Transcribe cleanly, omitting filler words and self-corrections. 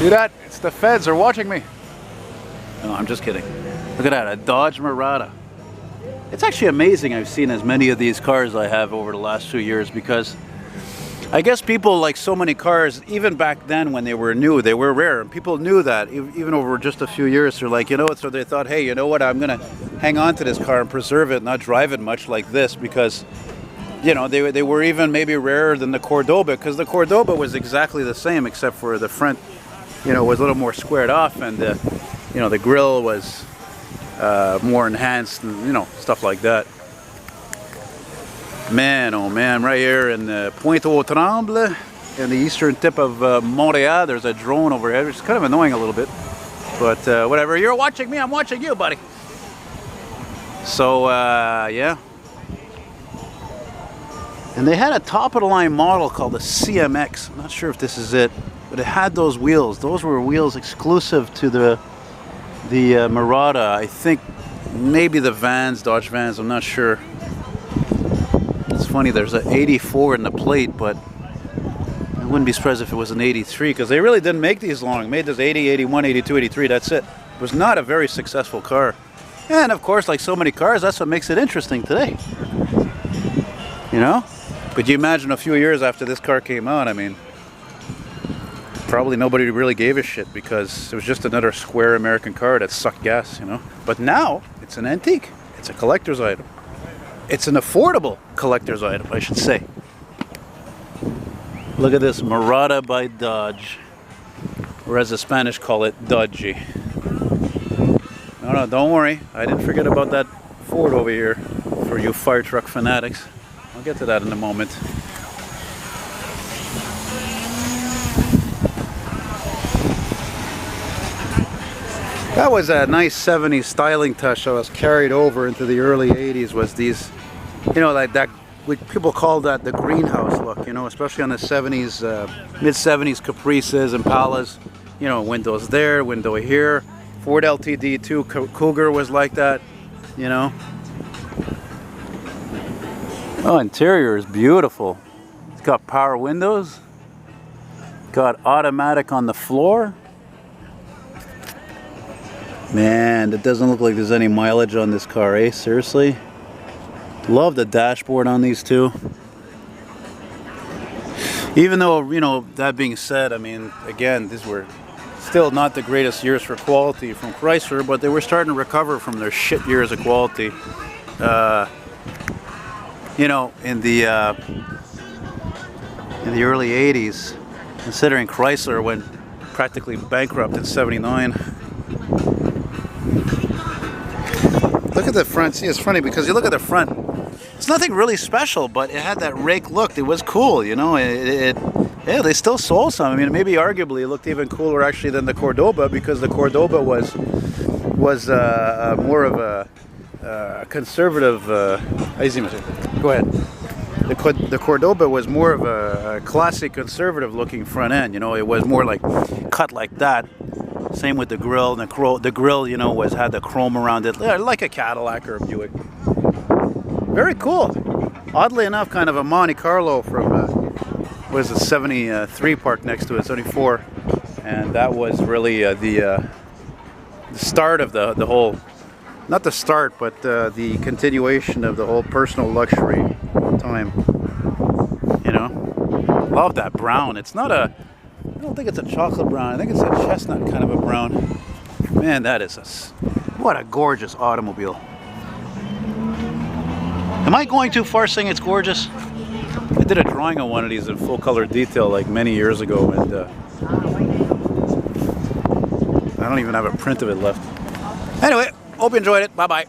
See that? It's the feds are watching me. No, I'm just kidding. Look at that, a Dodge Mirada. It's actually amazing I've seen as many of these cars I have over the last few years, because I guess people, like so many cars, even back then when they were new, they were rare. And people knew that, even over just a few years. They're like, you know what, so they thought, hey, you know what, I'm going to hang on to this car and preserve it, not drive it much like this, because, you know, they were even maybe rarer than the Cordoba, because the Cordoba was exactly the same, except for the front, you know, was a little more squared off, and you know, the grille was more enhanced, and, you know, stuff like that. Man, oh man, right here in Pointe-aux-Trembles, in the eastern tip of Montreal, there's a drone overhead, which is kind of annoying a little bit, but whatever. You're watching me, I'm watching you, buddy. So yeah. And they had a top-of-the-line model called the CMX. I'm not sure if this is it, but it had those wheels. Those were wheels exclusive to the Mirada. I think maybe the Vans, Dodge Vans, I'm not sure. It's funny, there's an 84 in the plate, but I wouldn't be surprised if it was an 83, because they really didn't make these long. They made this 80, 81, 82, 83, that's it. It was not a very successful car. And of course, like so many cars, that's what makes it interesting today. You know? But you imagine a few years after this car came out, I mean, probably nobody really gave a shit, because it was just another square American car that sucked gas, you know? But now, it's an antique. It's a collector's item. It's an affordable collector's item, I should say. Look at this Mirada by Dodge. Or as the Spanish call it, Dodgy. No, don't worry. I didn't forget about that Ford over here for you fire truck fanatics. I'll get to that in a moment. That was a nice 70s styling touch that was carried over into the early 80s, was these, you know, like that, people call that the greenhouse look, you know, especially on the 70s, mid-70s Caprices and Impalas, you know, windows there, window here. Ford LTD2 Cougar was like that, you know. Oh, interior is beautiful. It's got power windows. Got automatic on the floor. Man, it doesn't look like there's any mileage on this car, eh? Seriously? Love the dashboard on these two. Even though, you know, that being said, I mean, again, these were still not the greatest years for quality from Chrysler, but they were starting to recover from their shit years of quality. You know, in the early 80s, considering Chrysler went practically bankrupt in '79. Look at the front. See, it's funny because you look at the front. It's nothing really special, but it had that rake look. It was cool, you know. Yeah, they still sold some. I mean, maybe arguably it looked even cooler actually than the Cordoba, because the Cordoba was more of a conservative. Go ahead. The Cordoba was more of a classic conservative looking front end. You know, it was more like cut like that. Same with the grill. The grill, you know, had the chrome around it, like a Cadillac or a Buick. Very cool. Oddly enough, kind of a Monte Carlo from what is it, 73 parked next to it, 74, and that was really the start of the whole. Not the start, but the continuation of the whole personal luxury time. You know, love that brown. It's not a. I don't think it's a chocolate brown. I think it's a chestnut kind of a brown. Man, that is what a gorgeous automobile. Am I going too far saying it's gorgeous? I did a drawing on one of these in full color detail like many years ago, and I don't even have a print of it left. Anyway, hope you enjoyed it. Bye bye.